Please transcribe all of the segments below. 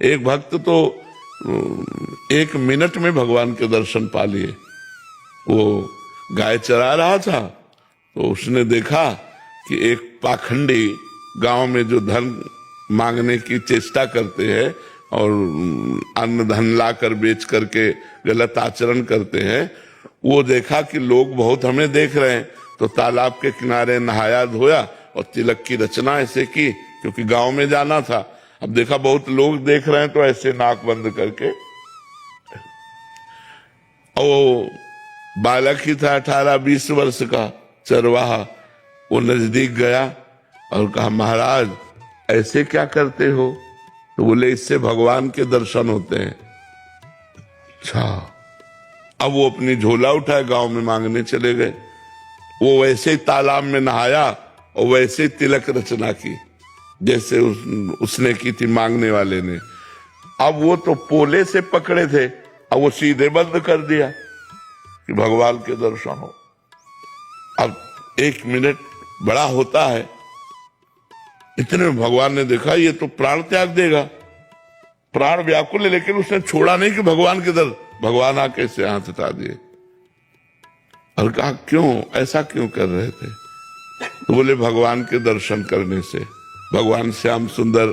एक भक्त तो 1 मिनट में भगवान के दर्शन पा लिए। वो गाय चरा रहा था तो उसने देखा कि एक पाखंडी गांव में जो धन मांगने की चेष्टा करते हैं और अन्न धन ला कर बेच करके गलत आचरण करते हैं, वो देखा कि लोग बहुत हमें देख रहे हैं, तो तालाब के किनारे नहाया धोया और तिलक की रचना ऐसे की, क्योंकि गांव में जाना था। अब देखा बहुत लोग देख रहे हैं तो ऐसे नाक बंद करके, वो बालक ही था 18-20 वर्ष का चरवाहा, वो नजदीक गया और कहा महाराज ऐसे क्या करते हो? तो बोले इससे भगवान के दर्शन होते हैं। अच्छा, अब वो अपनी झोला उठाए गांव में मांगने चले गए। वो वैसे ही तालाब में नहाया और वैसे ही तिलक रचना की जैसे उसने की थी मांगने वाले ने। अब वो तो पोले से पकड़े थे, अब वो सीधे बंद कर दिया कि भगवान के दर्शन हो। अब 1 मिनट बड़ा होता है, इतने में भगवान ने देखा ये तो प्राण त्याग देगा, प्राण व्याकुल है, लेकिन उसने छोड़ा नहीं कि भगवान के दर। भगवान आके से हाथ हटा दिए और कहा क्यों, ऐसा क्यों कर रहे थे? तो बोले भगवान के दर्शन करने से। भगवान श्याम सुंदर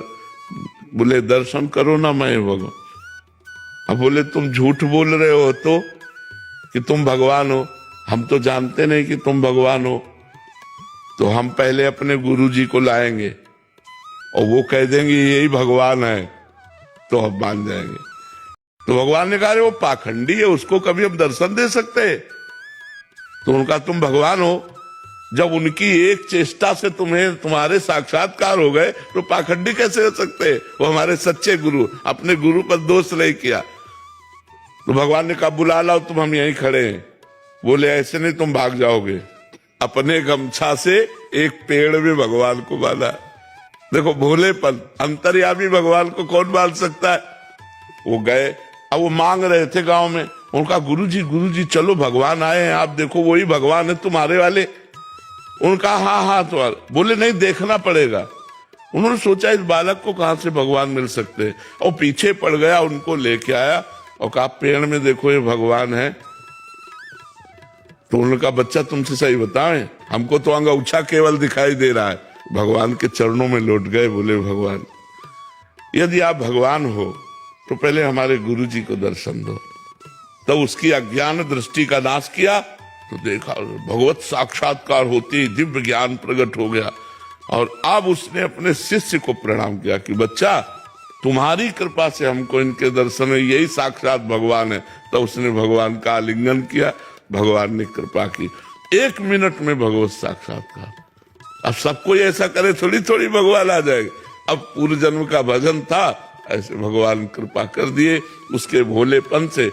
बोले दर्शन करो ना मैं भगवान। अब बोले तुम झूठ बोल रहे हो तो कि तुम भगवान हो, हम तो जानते नहीं कि तुम भगवान हो। तो हम पहले अपने गुरुजी को लाएंगे और वो कह देंगे यही भगवान है, तो हम मान जाएंगे। तो भगवान ने कहा वो पाखंडी है, उसको कभी हम दर्शन दे सकते? तो उनका तुम भगवान हो, जब उनकी एक चेष्टा से तुम्हारे साक्षात्कार हो गए तो पाखंडी कैसे हो सकते? वो हमारे सच्चे गुरु, अपने गुरु पर दोष नहीं किया। तो भगवान ने कहा बुला लाओ, तुम हम यहीं खड़े हैं। बोले ऐसे नहीं, तुम भाग जाओगे। अपने गमछा से एक पेड़ में भगवान को बांधा। देखो भोलेपन, अंतर्यामी भगवान को कौन बांध सकता है? वो गए, अब वो मांग रहे थे गांव में, उनका गुरुजी चलो भगवान आए हैं, आप देखो वही भगवान है तुम्हारे वाले। उनका हाँ तो बोले नहीं देखना पड़ेगा। उन्होंने सोचा इस बालक को कहां से भगवान मिल सकते हैं, और पीछे पड़ गया, उनको लेके आया और कहा पेड़ में देखो ये भगवान है। तो उनका बच्चा तुमसे सही बताएं, हमको तो अंगूठा केवल दिखाई दे रहा है। भगवान के चरणों में लौट गए, बोले भगवान यदि आप भगवान हो तो पहले हमारे गुरुजी को दर्शन दो। तब उसकी अज्ञान दृष्टि का नाश किया तो देखा भगवत साक्षात्कार होती दिव्य ज्ञान प्रकट हो गया। और अब उसने अपने शिष्य को प्रणाम किया कि बच्चा तुम्हारी कृपा से हमको इनके दर्शन में यही साक्षात भगवान है। तो उसने भगवान का आलिंगन किया, भगवान ने कृपा की, 1 मिनट में भगवत साक्षात्कार। अब सब कोई ऐसा करे थोड़ी थोड़ी भगवान आ जाएगा। अब पूर्व जन्म का भजन था, ऐसे भगवान कृपा कर दिए उसके भोलेपन से।